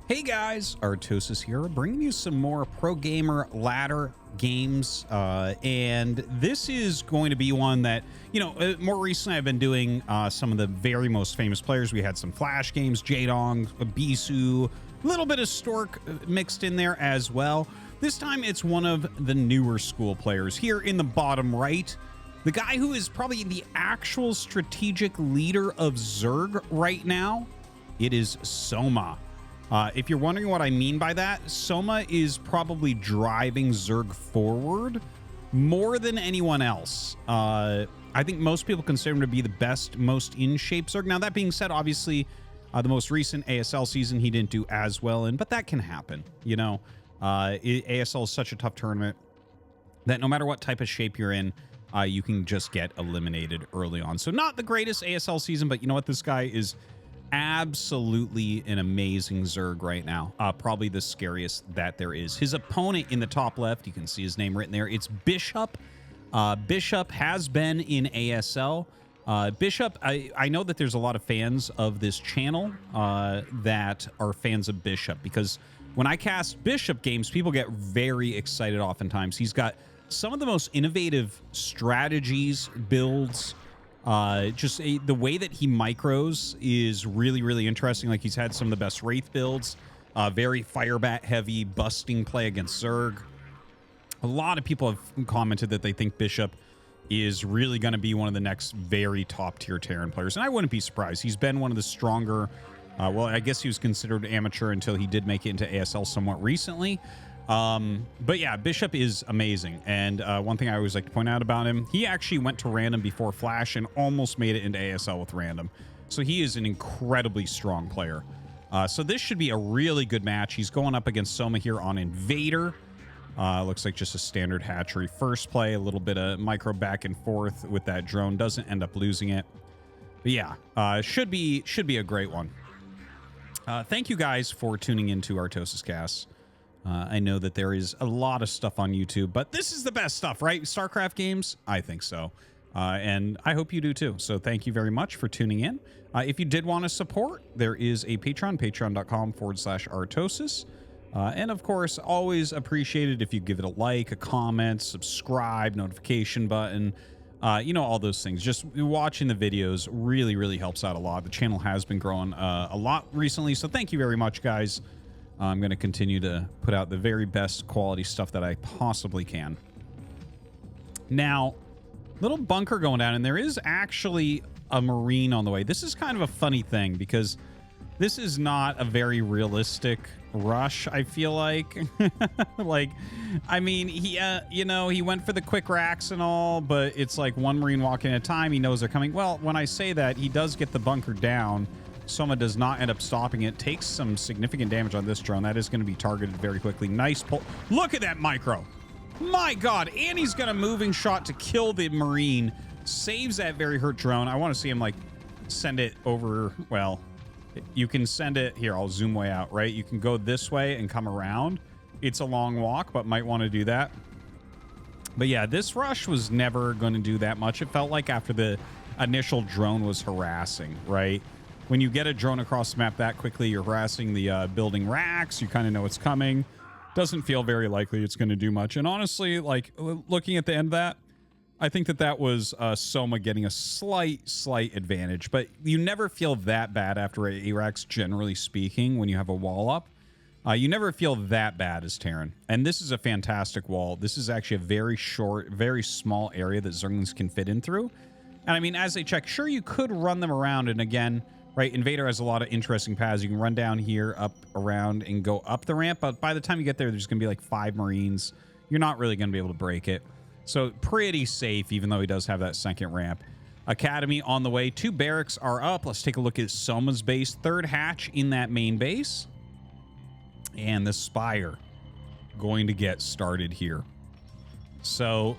Hey guys, Artosis here, bringing you some more pro gamer ladder games, and this is going to be one that, more recently I've been doing some of the very most famous players. We had some Flash games, Jadong, Bisu, a little bit of Stork mixed in there as well. This time it's one of the newer school players. Here in the bottom right, the guy who is probably the actual strategic leader of Zerg right now, it is Soma. If you're wondering what I mean by that, Soma is probably driving Zerg forward more than anyone else. I think most people consider him to be the best, most in-shape Zerg. Now, that being said, obviously, the most recent ASL season, he didn't do as well in, but that can happen, ASL is such a tough tournament that no matter what type of shape you're in, you can just get eliminated early on. So not the greatest ASL season, but you know what? This guy is absolutely an amazing Zerg right now. Probably the scariest that there is. His opponent in the top left, you can see his name written there. It's BishOp. BishOp has been in ASL. BishOp, I know that there's a lot of fans of this channel that are fans of BishOp, because when I cast BishOp games, people get very excited oftentimes. He's got some of the most innovative strategies, builds. The way that he micros is really, really interesting. Like, he's had some of the best Wraith builds, very Firebat heavy busting play against Zerg. A lot of people have commented that they think BishOp is really going to be one of the next very top tier Terran players. And I wouldn't be surprised. He's been one of the stronger, well, I guess he was considered amateur until he did make it into ASL somewhat recently. But yeah, BishOp is amazing. And one thing I always like to point out about him, he actually went to random before Flash and almost made it into ASL with random. So he is an incredibly strong player. So this should be a really good match. He's going up against Soma here on Invader. Looks like just a standard hatchery first play, a little bit of micro back and forth with that drone. Doesn't end up losing it. But yeah, should be a great one. Thank you guys for tuning into ArtosisCasts. I know that there is a lot of stuff on YouTube, but this is the best stuff, right? StarCraft games? I think so. And I hope you do too. So thank you very much for tuning in. If you did want to support, there is a Patreon, patreon.com/Artosis. And of course, always appreciated if you give it a like, a comment, subscribe, notification button, all those things. Just watching the videos really, really helps out a lot. The channel has been growing a lot recently. So thank you very much, guys. I'm going to continue to put out the very best quality stuff that I possibly can. Now, little bunker going down, and there is actually a Marine on the way. This is kind of a funny thing because this is not a very realistic rush, I feel like. I mean, he went for the quick racks and all, but it's like one Marine walking at a time. He knows they're coming. Well, when I say that, he does get the bunker down. Soma does not end up stopping it. Takes some significant damage on this drone. That is going to be targeted very quickly. Nice pull. Look at that micro. My God. And he's got a moving shot to kill the Marine. Saves that very hurt drone. I want to see him, like, send it over. Well, you can send it. Here, I'll zoom way out, right? You can go this way and come around. It's a long walk, but might want to do that. But yeah, this rush was never going to do that much. It felt like after the initial drone was harassing, right? When you get a drone across the map that quickly, you're harassing the building racks. You kind of know it's coming. Doesn't feel very likely it's going to do much. And honestly, like, looking at the end of that, I think that was Soma getting a slight advantage. But you never feel that bad after ARAX, generally speaking, when you have a wall up. You never feel that bad as Terran. And this is a fantastic wall. This is actually a very short, very small area that Zerglings can fit in through. And I mean, as they check, sure, you could run them around. And again, right, Invader has a lot of interesting paths. You can run down here, up, around, and go up the ramp. But by the time you get there, there's going to be like 5 Marines. You're not really going to be able to break it. So pretty safe, even though he does have that second ramp. Academy on the way. 2 barracks are up. Let's take a look at Soma's base. 3rd hatch in that main base. And the Spire going to get started here. So,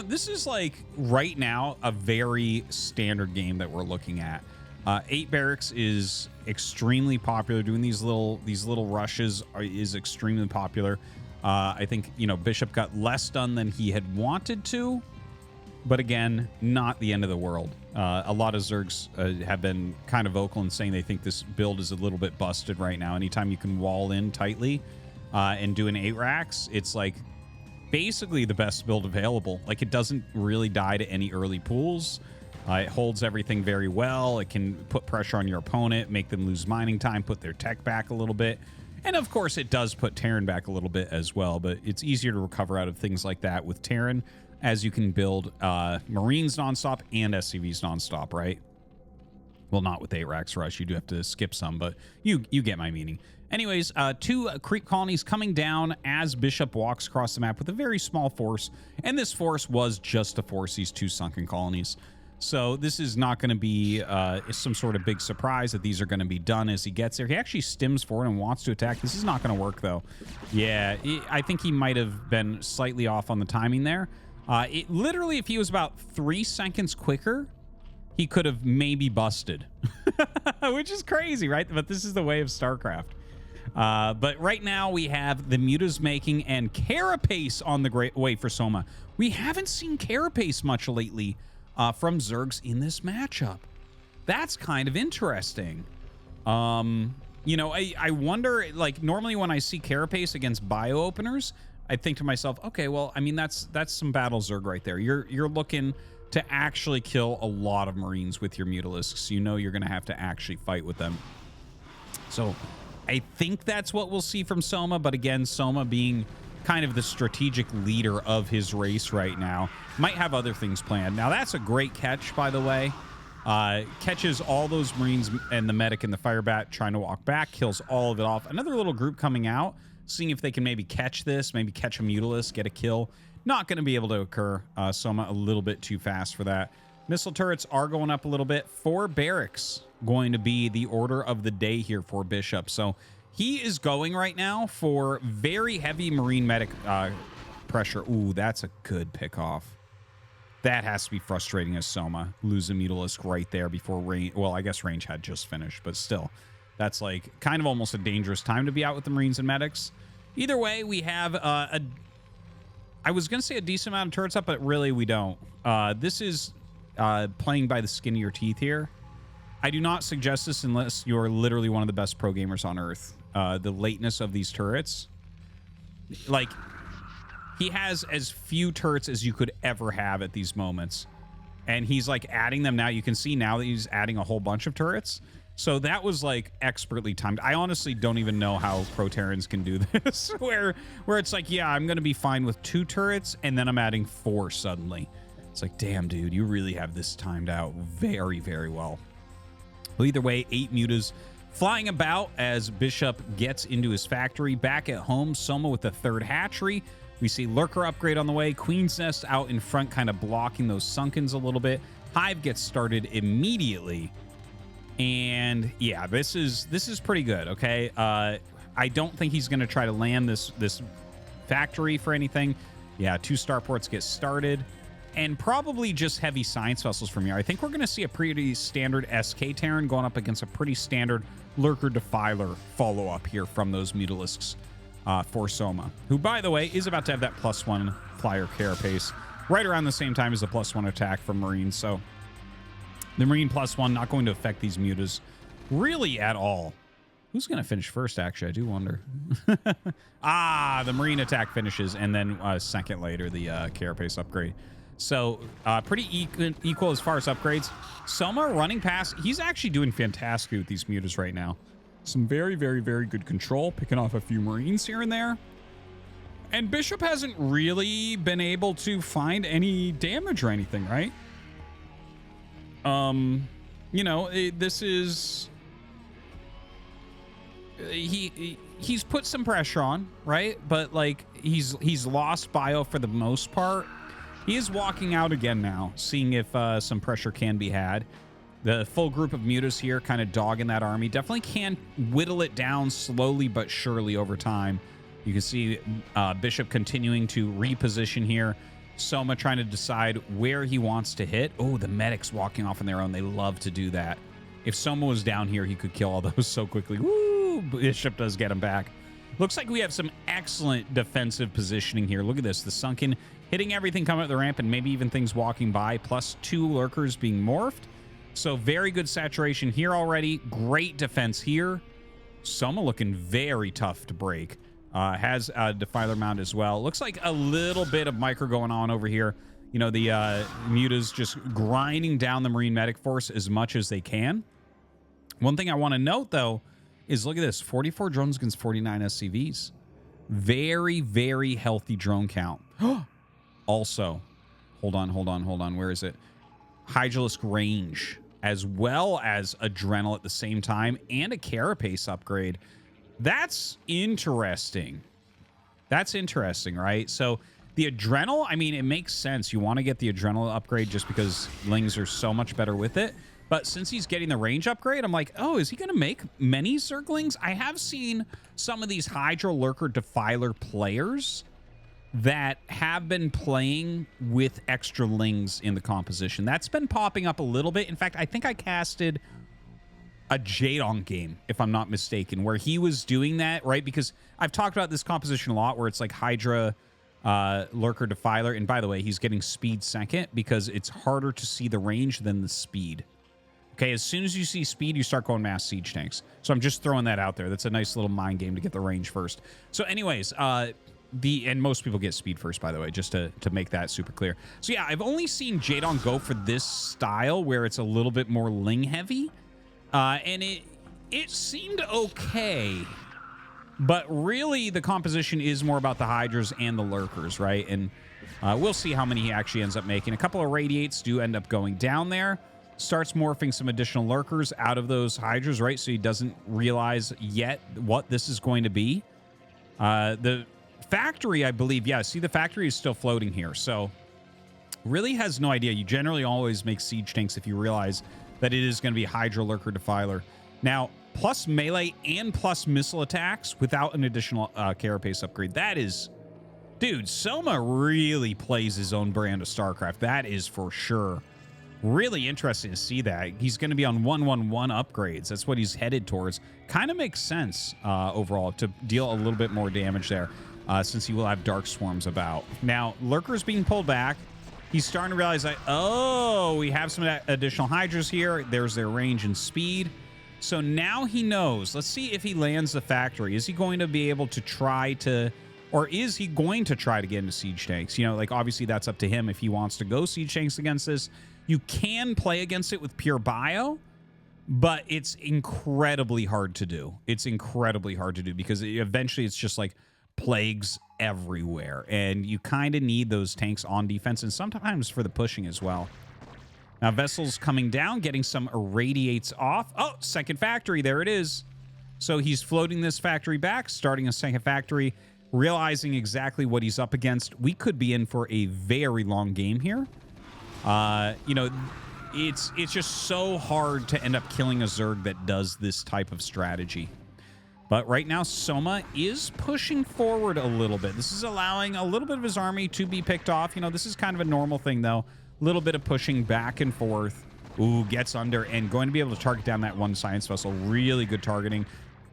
this is like right now a very standard game that we're looking at. 8 barracks is extremely popular. Doing these little rushes is extremely popular. I think, BishOp got less done than he had wanted to. But again, not the end of the world. A lot of Zergs have been kind of vocal in saying they think this build is a little bit busted right now. Anytime you can wall in tightly and do an 8 racks, it's like basically the best build available. Like, it doesn't really die to any early pools. It holds everything very well. It can put pressure on your opponent, make them lose mining time, put their tech back a little bit. And of course, it does put Terran back a little bit as well, but it's easier to recover out of things like that with Terran, as you can build Marines nonstop and SCVs nonstop, right? Well, not with 8 racks rush. You do have to skip some, but you get my meaning. Anyways, 2 creep colonies coming down as BishOp walks across the map with a very small force, and this force was just to force these 2 sunken colonies. So this is not going to be some sort of big surprise that these are going to be done as he gets there. He actually stims forward and wants to attack. This is not going to work, though. Yeah, I think he might have been slightly off on the timing there. Literally, if he was about 3 seconds quicker, he could have maybe busted. Which is crazy, right? But this is the way of StarCraft. But right now, we have the Mutas making and Carapace on the great way for Soma. We haven't seen Carapace much lately. From Zergs in this matchup. That's kind of interesting. You know, I wonder, like, normally when I see Carapace against bio openers, I think to myself, okay, well, I mean, that's some battle Zerg right there. You're looking to actually kill a lot of Marines with your Mutalisks. You know you're going to have to actually fight with them. So I think that's what we'll see from Soma, but again, Soma being kind of the strategic leader of his race right now, might have other things planned. Now, that's a great catch, by the way. Catches all those Marines and the medic and the fire bat trying to walk back, kills all of it off. Another little group coming out, seeing if they can maybe catch this, maybe catch a Mutalisk, get a kill. Not going to be able to occur. Soma a little bit too fast for that. Missile turrets are going up a little bit. 4 barracks going to be the order of the day here for BishOp. So he is going right now for very heavy Marine medic pressure. Ooh, that's a good pick off. That has to be frustrating as Soma. Lose a Mutalisk right there before range. Well, I guess range had just finished, but still. That's like kind of almost a dangerous time to be out with the Marines and medics. Either way, we have I was going to say a decent amount of turrets up, but really we don't. This is playing by the skin of your teeth here. I do not suggest this unless you're literally one of the best pro gamers on Earth. The lateness of these turrets. Like, he has as few turrets as you could ever have at these moments. And he's, like, adding them now. You can see now that he's adding a whole bunch of turrets. So that was, like, expertly timed. I honestly don't even know how pro Terrans can do this. where it's like, yeah, I'm going to be fine with 2 turrets, and then I'm adding 4 suddenly. It's like, damn, dude, you really have this timed out very, very well. Well, either way, 8 mutas flying about as BishOp gets into his factory. Back at home, Soma with the 3rd hatchery. We see Lurker upgrade on the way. Queen's Nest out in front, kind of blocking those Sunkens a little bit. Hive gets started immediately. And yeah, this is pretty good, okay? I don't think he's going to try to land this factory for anything. Yeah, 2 starports get started. And probably just heavy science vessels from here. I think we're going to see a pretty standard SK Terran going up against a pretty standard Lurker Defiler follow-up here from those Mutalisks for Soma, who, by the way, is about to have that +1 flyer carapace right around the same time as the +1 attack from Marines. So the Marine +1 not going to affect these mutas really at all. Who's going to finish first, actually? I do wonder. The Marine attack finishes, and then a second later, the carapace upgrade. So pretty equal as far as upgrades. Soma running past. He's actually doing fantastic with these mutas right now. Some very, very, very good control. Picking off a few Marines here and there. And BishOp hasn't really been able to find any damage or anything, right? You know, this is... He's put some pressure on, right? But, like, he's lost bio for the most part. He is walking out again now, seeing if some pressure can be had. The full group of mutas here kind of dogging that army. Definitely can whittle it down slowly but surely over time. You can see BishOp continuing to reposition here. Soma trying to decide where he wants to hit. Oh, the medics walking off on their own. They love to do that. If Soma was down here, he could kill all those so quickly. Woo! BishOp does get him back. Looks like we have some excellent defensive positioning here. Look at this. The Sunken hitting everything coming up the ramp and maybe even things walking by, plus 2 lurkers being morphed. So very good saturation here already. Great defense here. Soma looking very tough to break. Has a Defiler mount as well. Looks like a little bit of micro going on over here. You know, the Muta's just grinding down the Marine Medic Force as much as they can. One thing I want to note, though, is look at this. 44 drones against 49 SCVs. Very, very healthy drone count. Also, hold on. Where is it? Hydralisk range, as well as Adrenal at the same time, and a Carapace upgrade. That's interesting. That's interesting, right? So the Adrenal, I mean, it makes sense. You want to get the Adrenal upgrade just because Lings are so much better with it. But since he's getting the range upgrade, I'm like, oh, is he going to make many Zerglings? I have seen some of these Hydra Lurker Defiler players that have been playing with extra Lings in the composition. That's been popping up a little bit. In fact, I think I casted a Jadong game, if I'm not mistaken, where he was doing that, right? Because I've talked about this composition a lot where it's like Hydra Lurker Defiler. And by the way, he's getting speed second because it's harder to see the range than the speed. Okay, as soon as you see speed, you start going mass siege tanks. So I'm just throwing that out there. That's a nice little mind game to get the range first. So anyways, and most people get speed first, by the way, just to make that super clear. So yeah, I've only seen Jadong go for this style where it's a little bit more Ling heavy. And it seemed okay. But really, the composition is more about the Hydras and the Lurkers, right? And we'll see how many he actually ends up making. A couple of Radiates do end up going down there. Starts morphing some additional Lurkers out of those Hydras, right? So he doesn't realize yet what this is going to be. The factory, I believe, yeah, see, the factory is still floating here. So really has no idea. You generally always make siege tanks if you realize that it is going to be Hydra Lurker Defiler. Now, plus melee and plus missile attacks without an additional Carapace upgrade. That is... Dude, Soma really plays his own brand of StarCraft. That is for sure. Really interesting to see that. He's going to be on 111 upgrades. That's what he's headed towards. Kind of makes sense overall to deal a little bit more damage there since he will have Dark Swarms about. Now, Lurker's being pulled back. He's starting to realize that, oh, we have some additional Hydras here. There's their range and speed. So now he knows. Let's see if he lands the factory. Is he going to be able to try to, or is he going to try to get into siege tanks? You know, like obviously that's up to him if he wants to go siege tanks against this. You can play against it with pure bio, but it's incredibly hard to do. It's incredibly hard to do because eventually it's just like plagues everywhere. And you kind of need those tanks on defense and sometimes for the pushing as well. Now, Vessel's coming down, getting some irradiates off. Oh, second factory. There it is. So he's floating this factory back, starting a second factory, realizing exactly what he's up against. We could be in for a very long game here. You know, it's just so hard to end up killing a Zerg that does this type of strategy. But right now, Soma is pushing forward a little bit. This is allowing a little bit of his army to be picked off. You know, this is kind of a normal thing, though. Little bit of pushing back and forth. Ooh, gets under and going to be able to target down that one science vessel. Really good targeting.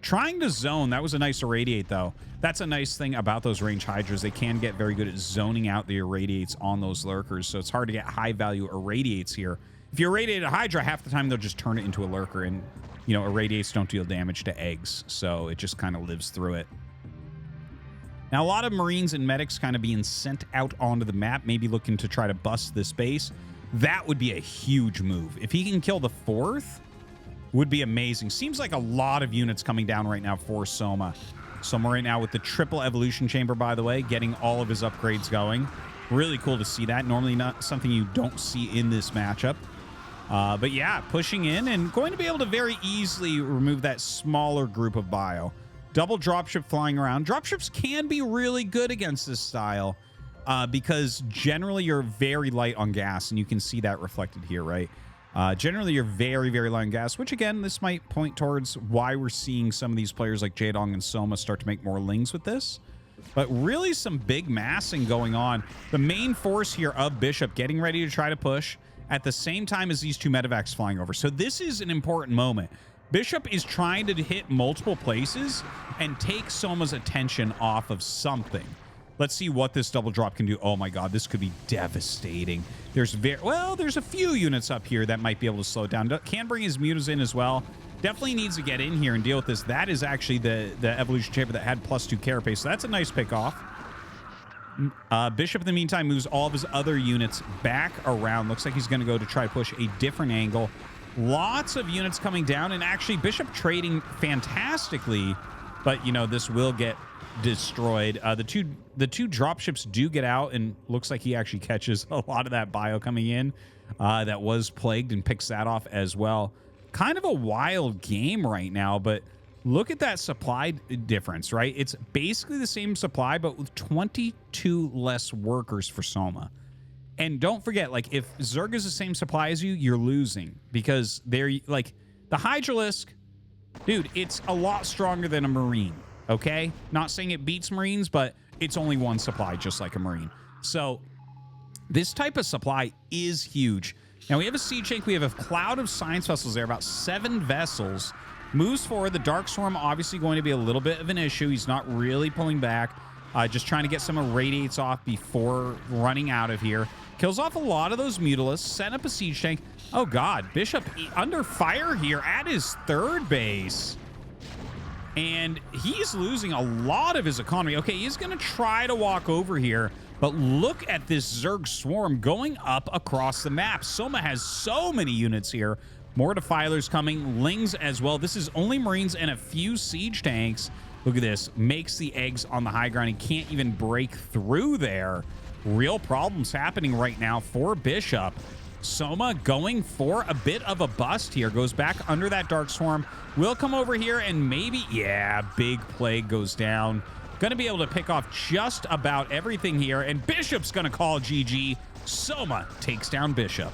Trying to zone. That was a nice irradiate, though. That's a nice thing about those range Hydras. They can get very good at zoning out the irradiates on those Lurkers, so it's hard to get high-value irradiates here. If you irradiate a Hydra, half the time they'll just turn it into a Lurker, and, you know, irradiates don't deal damage to eggs, so it just kind of lives through it. Now, a lot of Marines and Medics kind of being sent out onto the map, maybe looking to try to bust this base. That would be a huge move. If he can kill the fourth, would be amazing. Seems like a lot of units coming down right now for Soma. Soma right now with the triple evolution chamber, by the way, getting all of his upgrades going. Really cool to see that. Normally not something you don't see in this matchup. But yeah, pushing in and going to be able to very easily remove that smaller group of bio. Double dropship flying around. Dropships can be really good against this style because generally you're very light on gas, and you can see that reflected here, right? Generally, you're very, very low on gas, which, again, this might point towards why we're seeing some of these players like Jadong and Soma start to make more Lings with this. But really some big massing going on. The main force here of BishOp getting ready to try to push at the same time as these two medevacs flying over. So this is an important moment. BishOp is trying to hit multiple places and take Soma's attention off of something. Let's see what this double drop can do. Oh my god, this could be devastating. There's a few units up here that might be able to slow it down. Can bring his mutas in as well. Definitely needs to get in here and deal with this. That is actually the evolution chamber that had +2 carapace, so that's a nice pick off. BishOp in the meantime moves all of his other units back around. Looks like he's going to go to try push a different angle. Lots of units coming down, and actually BishOp trading fantastically, but you know, this will get destroyed. The two dropships do get out, and looks like he actually catches a lot of that bio coming in that was plagued and picks that off as well. Kind of a wild game right now, but look at that supply difference, right? It's basically the same supply, but with 22 less workers for Soma. And don't forget, like, if Zerg is the same supply as you, you're losing, because they're like the Hydralisk, dude, it's a lot stronger than a Marine. Okay, not saying it beats Marines, but it's only one supply, just like a Marine. So this type of supply is huge. Now we have a siege tank. We have a cloud of science vessels there, about 7 vessels. Moves forward. The Dark Swarm obviously going to be a little bit of an issue. He's not really pulling back. Just trying to get some irradiates off before running out of here. Kills off a lot of those Mutalisks. Set up a siege tank. Oh god, BishOp under fire here at his 3rd base. And he's losing a lot of his economy. Okay, he's going to try to walk over here, but look at this Zerg swarm going up across the map. Soma has so many units here. More Defilers coming, Lings as well. This is only Marines and a few siege tanks. Look at this. Makes the eggs on the high ground. He can't even break through there. Real problems happening right now for BishOp. Soma going for a bit of a bust here. Goes back under that Dark Swarm. Will come over here and maybe, yeah, big plague goes down. Going to be able to pick off just about everything here. And BishOp's going to call GG. Soma takes down BishOp.